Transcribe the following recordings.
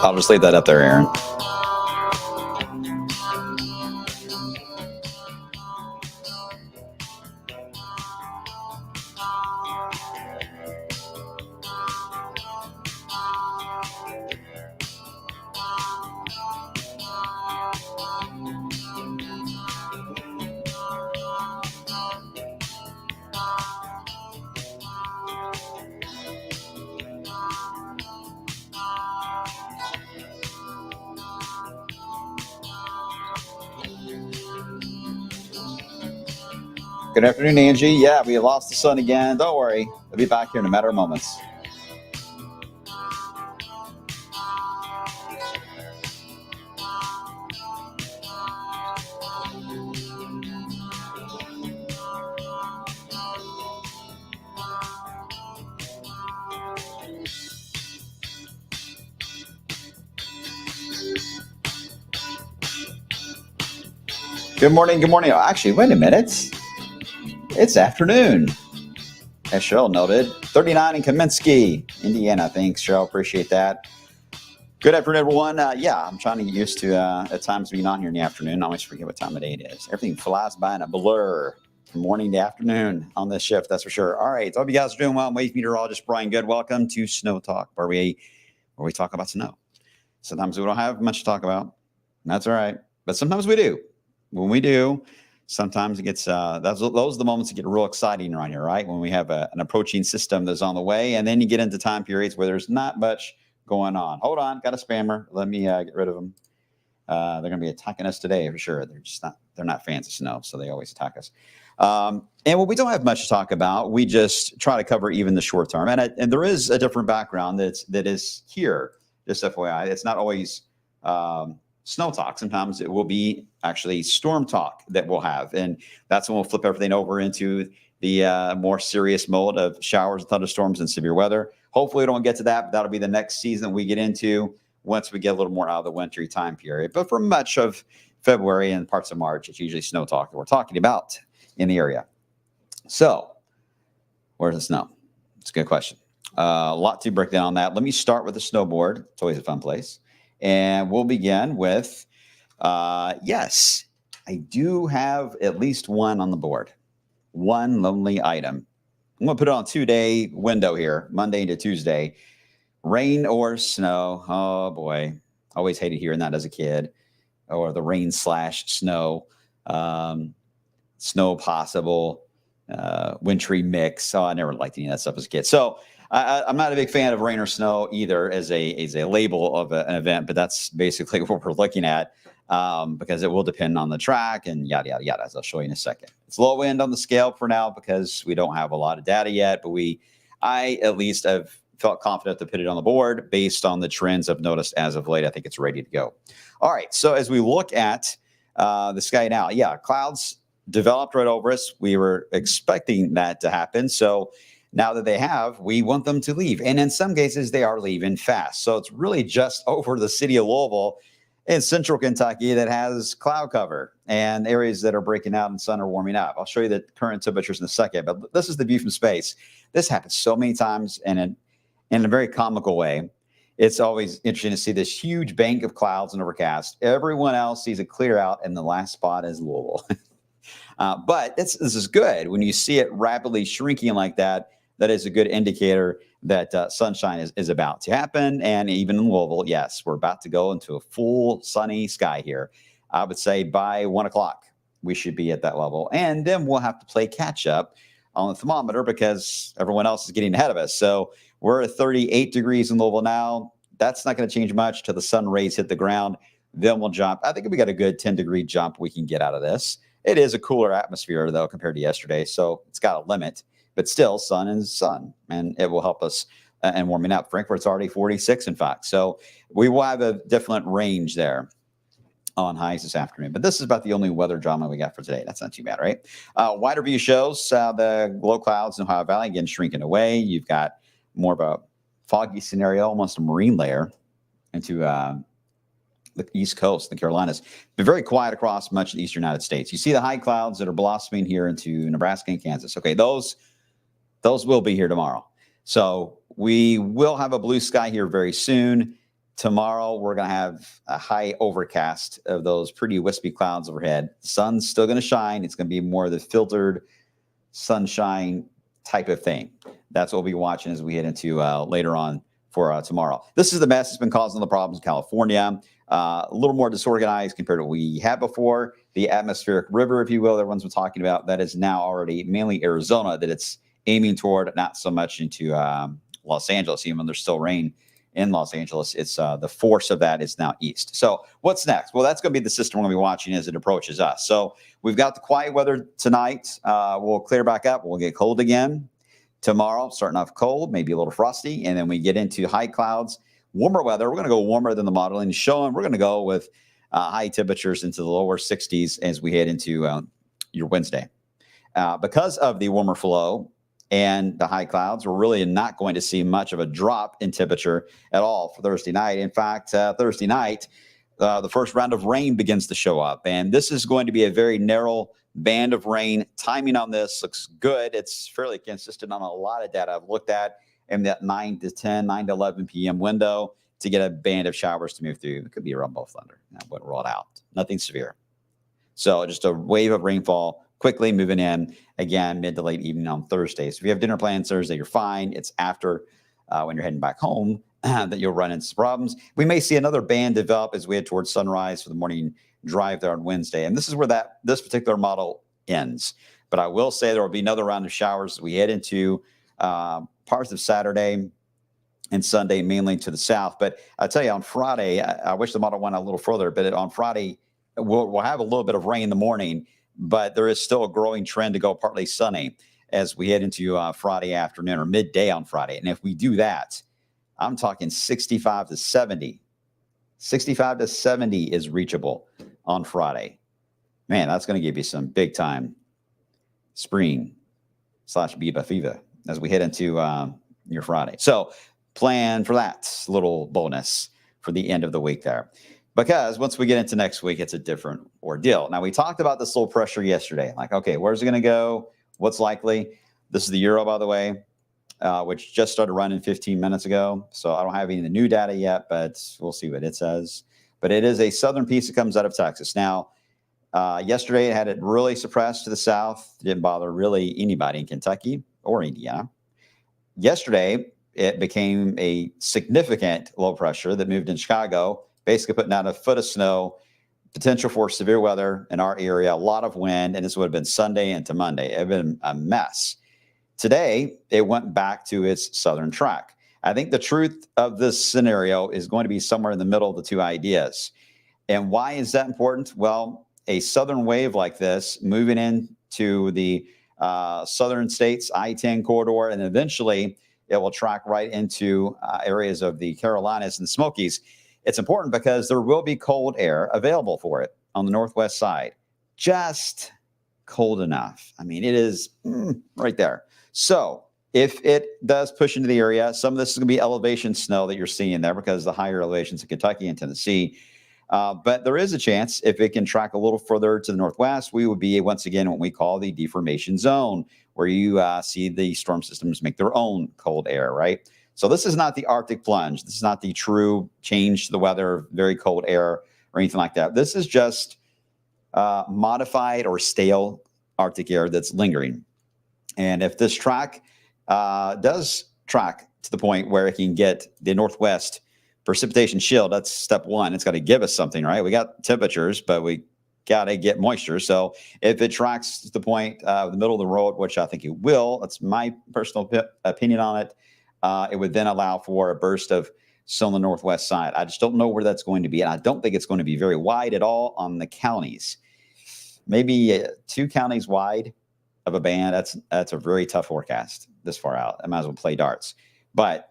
I'll just leave that up there, Aaron. Good afternoon, Angie. Yeah, we lost the sun again. Don't worry. We'll be back here in a matter of moments. Good morning. Good morning. Actually, wait a minute. It's afternoon. As Cheryl noted, 39 in Kaminsky, Indiana. Thanks, Cheryl. Appreciate that. Good afternoon, everyone. Yeah, I'm trying to get used to at times being on here in the afternoon. I always forget what time of day it is. Everything flies by in a blur from morning to afternoon on this shift, that's for sure. All right, hope you guys are doing well. I'm wave meteorologist Brian Good. Welcome to Snow Talk, where we talk about snow. Sometimes we don't have much to talk about. That's all right, but sometimes we do. When we do, sometimes it gets, those are the moments that get real exciting around here, right? When we have an approaching system that's on the way, and then you get into time periods where there's not much going on. Hold on, got a spammer. Let me get rid of them. They're going to be attacking us today for sure. They're not fans of snow, so they always attack us. And when we don't have much to talk about, we just try to cover even the short term. And there is a different background that is here, just FYI. It's not always snow talk. Sometimes it will be actually storm talk that we'll have. And that's when we'll flip everything over into the more serious mode of showers, thunderstorms, and severe weather. Hopefully we don't get to that, but that'll be the next season we get into once we get a little more out of the wintry time period. But for much of February and parts of March, it's usually snow talk that we're talking about in the area. So where's the snow? It's a good question. A lot to break down on that. Let me start with the snowboard. It's always a fun place. And we'll begin with, yes, I do have at least one on the board. One lonely item. I'm going to put it on a 2-day window here, Monday to Tuesday. Rain or snow. Oh, boy. Always hated hearing that as a kid. Or the rain/snow. Snow possible. Wintry mix. Oh, I never liked any of that stuff as a kid. So I'm not a big fan of rain or snow either as a label of an event, but that's basically what we're looking at because it will depend on the track and yada, yada, yada, as I'll show you in a second. It's low wind on the scale for now because we don't have a lot of data yet, but I at least have felt confident to put it on the board based on the trends I've noticed as of late. I think it's ready to go. All right, so as we look at the sky now, yeah, clouds developed right over us. We were expecting that to happen. So now that they have, we want them to leave. And in some cases, they are leaving fast. So it's really just over the city of Louisville in central Kentucky that has cloud cover and areas that are breaking out and sun are warming up. I'll show you the current temperatures in a second, but this is the view from space. This happens so many times and in a very comical way. It's always interesting to see this huge bank of clouds and overcast. Everyone else sees it clear out, and the last spot is Louisville. But this is good. When you see it rapidly shrinking like that, that is a good indicator that sunshine is about to happen. And even in Louisville, yes, we're about to go into a full sunny sky here. I would say by 1 o'clock, we should be at that level. And then we'll have to play catch up on the thermometer because everyone else is getting ahead of us. So we're at 38 degrees in Louisville now. That's not going to change much till the sun rays hit the ground. Then we'll jump. I think we got a good 10-degree jump we can get out of this. It is a cooler atmosphere, though, compared to yesterday. So it's got a limit. But still, sun is sun, and it will help us in warming up. Frankfurt's already 46, in fact. So we will have a different range there. on highs this afternoon. But this is about the only weather drama we got for today. That's not too bad, right? Wider view shows the low clouds in Ohio Valley again shrinking away. You've got more of a foggy scenario, almost a marine layer into the East Coast, the Carolinas. Been very quiet across much of the eastern United States. You see the high clouds that are blossoming here into Nebraska and Kansas. Okay, those will be here tomorrow. So we will have a blue sky here very soon. Tomorrow, we're going to have a high overcast of those pretty wispy clouds overhead. The sun's still going to shine. It's going to be more of the filtered sunshine type of thing. That's what we'll be watching as we head into later on for tomorrow. This is the mess that's been causing the problems in California. A little more disorganized compared to what we had before. The atmospheric river, if you will, that everyone's been talking about, that is now already mainly Arizona that it's aiming toward, not so much into Los Angeles, even though there's still rain in Los Angeles. It's the force of that is now east. So what's next? Well, that's going to be the system we're going to be watching as it approaches us. So we've got the quiet weather tonight. We'll clear back up. We'll get cold again. Tomorrow, starting off cold, maybe a little frosty, and then we get into high clouds, warmer weather. We're going to go warmer than the modeling is showing. We're going to go with high temperatures into the lower 60s as we head into your Wednesday. Because of the warmer flow and the high clouds, we're really not going to see much of a drop in temperature at all for Thursday night. In fact, Thursday night, the first round of rain begins to show up, and this is going to be a very narrow band of rain. Timing on this looks good. It's fairly consistent on a lot of data I've looked at in that 9 to 11 p.m. window to get a band of showers to move through. It could be a rumble of thunder. That wouldn't rule it out. Nothing severe. So just a wave of rainfall quickly moving in again mid to late evening on Thursday. So if you have dinner plans Thursday, you're fine. It's after when you're heading back home that you'll run into some problems. We may see another band develop as we head towards sunrise for the morning drive there on Wednesday. And this is where this particular model ends. But I will say there will be another round of showers as we head into parts of Saturday and Sunday, mainly to the south. But I'll tell you, on Friday, I wish the model went a little further, but on Friday, we'll have a little bit of rain in the morning, but there is still a growing trend to go partly sunny as we head into Friday afternoon or midday on Friday. And if we do that, I'm talking 65 to 70. 65 to 70 is reachable on Friday. Man, that's going to give you some big time spring / Biba fever as we head into your Friday. So plan for that little bonus for the end of the week there. Because once we get into next week, it's a different ordeal. Now, we talked about this low pressure yesterday. Like, okay, where's it going to go? What's likely? This is the Euro, by the way, which just started running 15 minutes ago. So I don't have any of the new data yet, but we'll see what it says. But it is a southern piece that comes out of Texas. Now, yesterday it had it really suppressed to the south. It didn't bother really anybody in Kentucky or Indiana. Yesterday, it became a significant low pressure that moved in Chicago, basically putting out a foot of snow, potential for severe weather in our area, a lot of wind, and this would have been Sunday into Monday. It would have been a mess. Today, it went back to its southern track. I think the truth of this scenario is going to be somewhere in the middle of the two ideas. And why is that important? Well, a southern wave like this moving into the southern states, I-10 corridor, and eventually it will track right into areas of the Carolinas and Smokies. It's important because there will be cold air available for it on the northwest side. Just cold enough. I mean, it is right there. So if it does push into the area, some of this is going to be elevation snow that you're seeing there because the higher elevations of Kentucky and Tennessee. But there is a chance if it can track a little further to the northwest, we would be once again what we call the deformation zone, where you see the storm systems make their own cold air, right? So this is not the Arctic plunge. This is not the true change to the weather, very cold air or anything like that. This is just modified or stale Arctic air that's lingering. And if this track does track to the point where it can get the northwest precipitation shield, that's step one. It's got to give us something, right? We got temperatures, but we got to get moisture. So if it tracks to the point of the middle of the road, which I think it will, that's my personal opinion on it, it would then allow for a burst of snow on the northwest side. I just don't know where that's going to be. And I don't think it's going to be very wide at all on the counties. Maybe 2 counties wide of a band. That's a very tough forecast this far out. I might as well play darts. But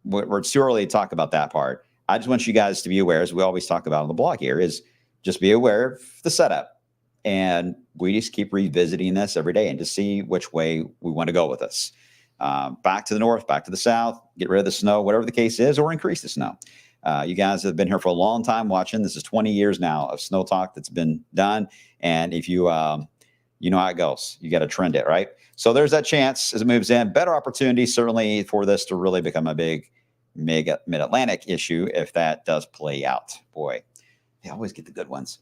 we're too early to talk about that part. I just want you guys to be aware, as we always talk about on the blog here, is just be aware of the setup. And we just keep revisiting this every day and just see which way we want to go with this. Back to the north, back to the south, get rid of the snow, whatever the case is, or increase the snow. You guys have been here for a long time watching. This is 20 years now of SnowTALK that's been done. And if you, you know how it goes, you got to trend it, right? So there's that chance as it moves in. Better opportunity, certainly, for this to really become a big mid-Atlantic issue if that does play out. Boy, they always get the good ones.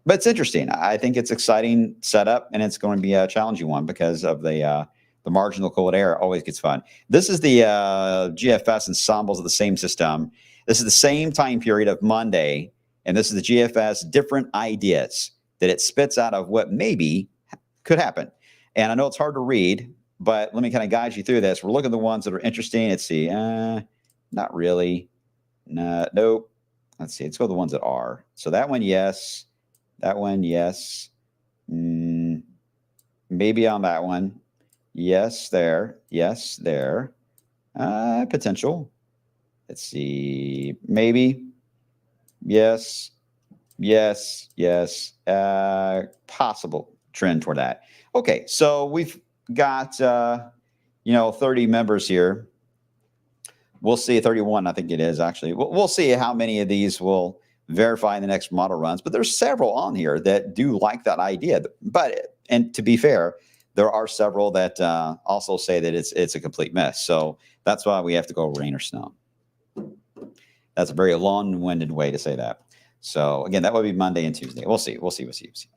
But it's interesting. I think it's exciting setup, and it's going to be a challenging one because of the marginal cold air. Always gets fun. This is the GFS ensembles of the same system. This is the same time period of Monday, and this is the GFS different ideas that it spits out of what maybe could happen. And I know it's hard to read, but let me kind of guide you through this. We're looking at the ones that are interesting. Let's see. Not really. Nope. Let's see. Let's go to the ones that are. So that one, yes. That one, yes. Maybe on that one. Yes, there. Yes, there. Potential. Let's see. Maybe. Yes. Yes. Yes. Possible trend toward that. Okay. So we've got, 30 members here. We'll see. 31, I think it is, actually. We'll see how many of these will verify in the next model runs, but there's several on here that do like that idea. And to be fair, there are several that also say that it's a complete mess. So that's why we have to go rain or snow. That's a very long-winded way to say that. So again, that would be Monday and Tuesday. We'll see.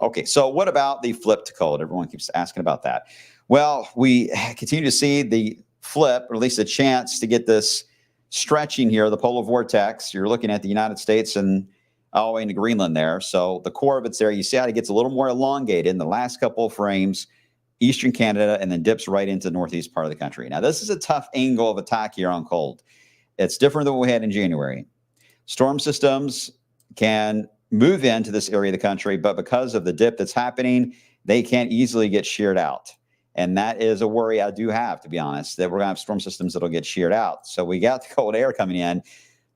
Okay, so what about the flip to cold? Everyone keeps asking about that. Well, we continue to see the flip, or at least a chance to get this stretching here, the polar vortex. You're looking at the United States and all the way into Greenland there. So the core of it's there. You see how it gets a little more elongated in the last couple of frames, eastern Canada, and then dips right into the northeast part of the country. Now, this is a tough angle of attack here on cold. It's different than what we had in January. Storm systems can move into this area of the country, but because of the dip that's happening, they can't easily get sheared out. And that is a worry I do have, to be honest, that we're going to have storm systems that'll get sheared out. So we got the cold air coming in,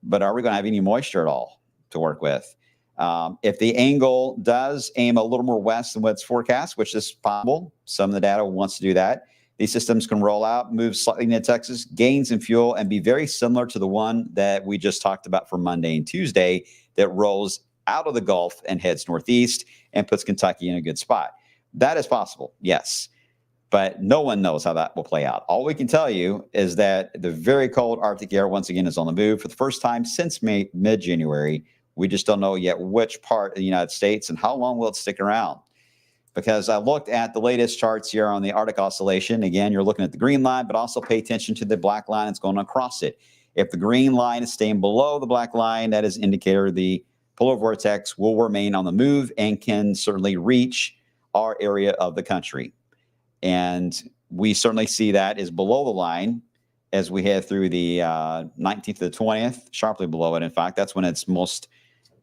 but are we going to have any moisture at all to work with? If the angle does aim a little more west than what's forecast, which is possible, some of the data wants to do that, these systems can roll out, move slightly into Texas, gain some fuel, and be very similar to the one that we just talked about for Monday and Tuesday that rolls out of the Gulf and heads northeast and puts Kentucky in a good spot. That is possible, yes. But no one knows how that will play out. All we can tell you is that the very cold Arctic air, once again, is on the move for the first time since mid-January. We just don't know yet which part of the United States and how long will it stick around. Because I looked at the latest charts here on the Arctic oscillation. Again, you're looking at the green line, but also pay attention to the black line that's going across it. If the green line is staying below the black line, that is an indicator the polar vortex will remain on the move and can certainly reach our area of the country. And we certainly see that is below the line as we head through the 19th to the 20th, sharply below it. In fact, that's when it's most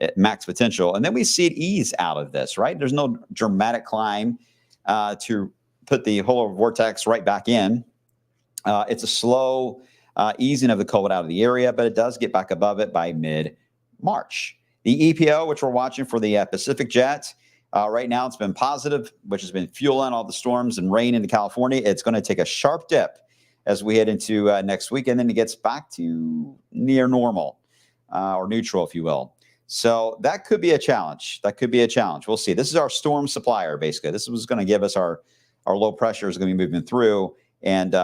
at max potential. And then we see it ease out of this, right? There's no dramatic climb to put the polar vortex right back in. It's a slow easing of the cold out of the area, but it does get back above it by mid-March. The EPO, which we're watching for the Pacific jet, right now, it's been positive, which has been fueling all the storms and rain into California. It's going to take a sharp dip as we head into next week, and then it gets back to near normal or neutral, if you will. So that could be a challenge. We'll see. This is our storm supplier, basically. This is going to give us our low pressure is going to be moving through, and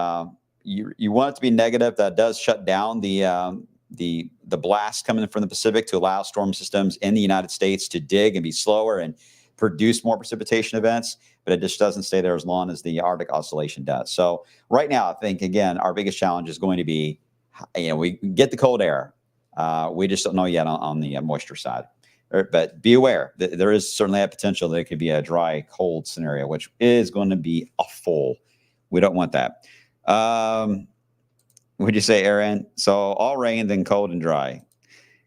you want it to be negative. That does shut down the blast coming from the Pacific to allow storm systems in the United States to dig and be slower and produce more precipitation events, but it just doesn't stay there as long as the Arctic oscillation does. So right now, I think, again, our biggest challenge is going to be, we get the cold air. We just don't know yet on the moisture side. But be aware that there is certainly a potential that it could be a dry, cold scenario, which is going to be awful. We don't want that. Would you say, Aaron? So all rain, then cold and dry.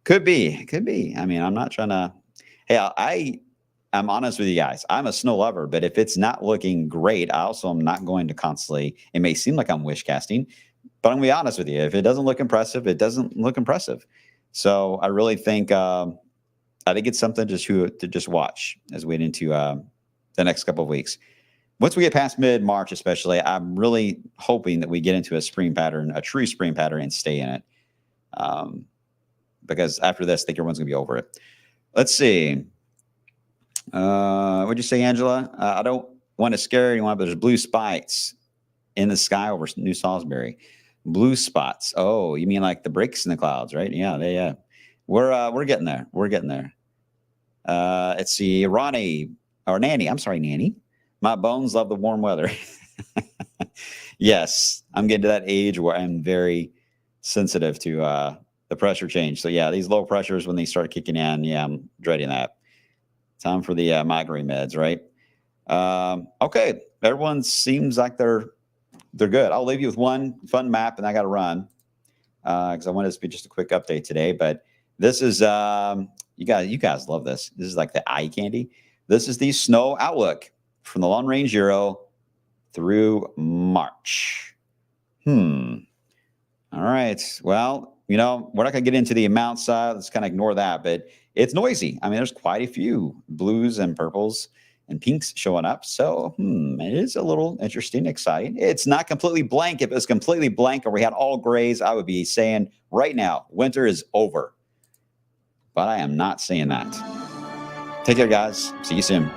Could be. I mean, I'm not trying to. Hey, I'm honest with you guys. I'm a snow lover, but if it's not looking great, I also am not going to constantly. It may seem like I'm wish casting, but I'm going to be honest with you. If it doesn't look impressive, it doesn't look impressive. So I really think I think it's something to just watch as we get into the next couple of weeks. Once we get past mid-March, especially, I'm really hoping that we get into a spring pattern, a true spring pattern, and stay in it. Because after this, I think everyone's going to be over it. Let's see. What'd you say, Angela? I don't want to scare anyone, but there's blue spots in the sky over New Salisbury. Blue spots. Oh, you mean like the breaks in the clouds, right? Yeah. We're getting there. We're getting there. Let's see. Ronnie or Nanny. I'm sorry, Nanny. My bones love the warm weather. Yes, I'm getting to that age where I'm very sensitive to the pressure change. So yeah, these low pressures when they start kicking in, yeah, I'm dreading that. Time for the migraine meds, right? Okay, everyone seems like they're good. I'll leave you with one fun map, and I got to run because I want this to be just a quick update today. But this is you guys love this. This is like the eye candy. This is the snow outlook from the Long Range Euro through March. All right. Well, we're not going to get into the amount side. Let's kind of ignore that, but it's noisy. I mean, there's quite a few blues and purples and pinks showing up. So, it is a little interesting, exciting. It's not completely blank. If it was completely blank or we had all grays, I would be saying right now, winter is over. But I am not saying that. Take care, guys. See you soon.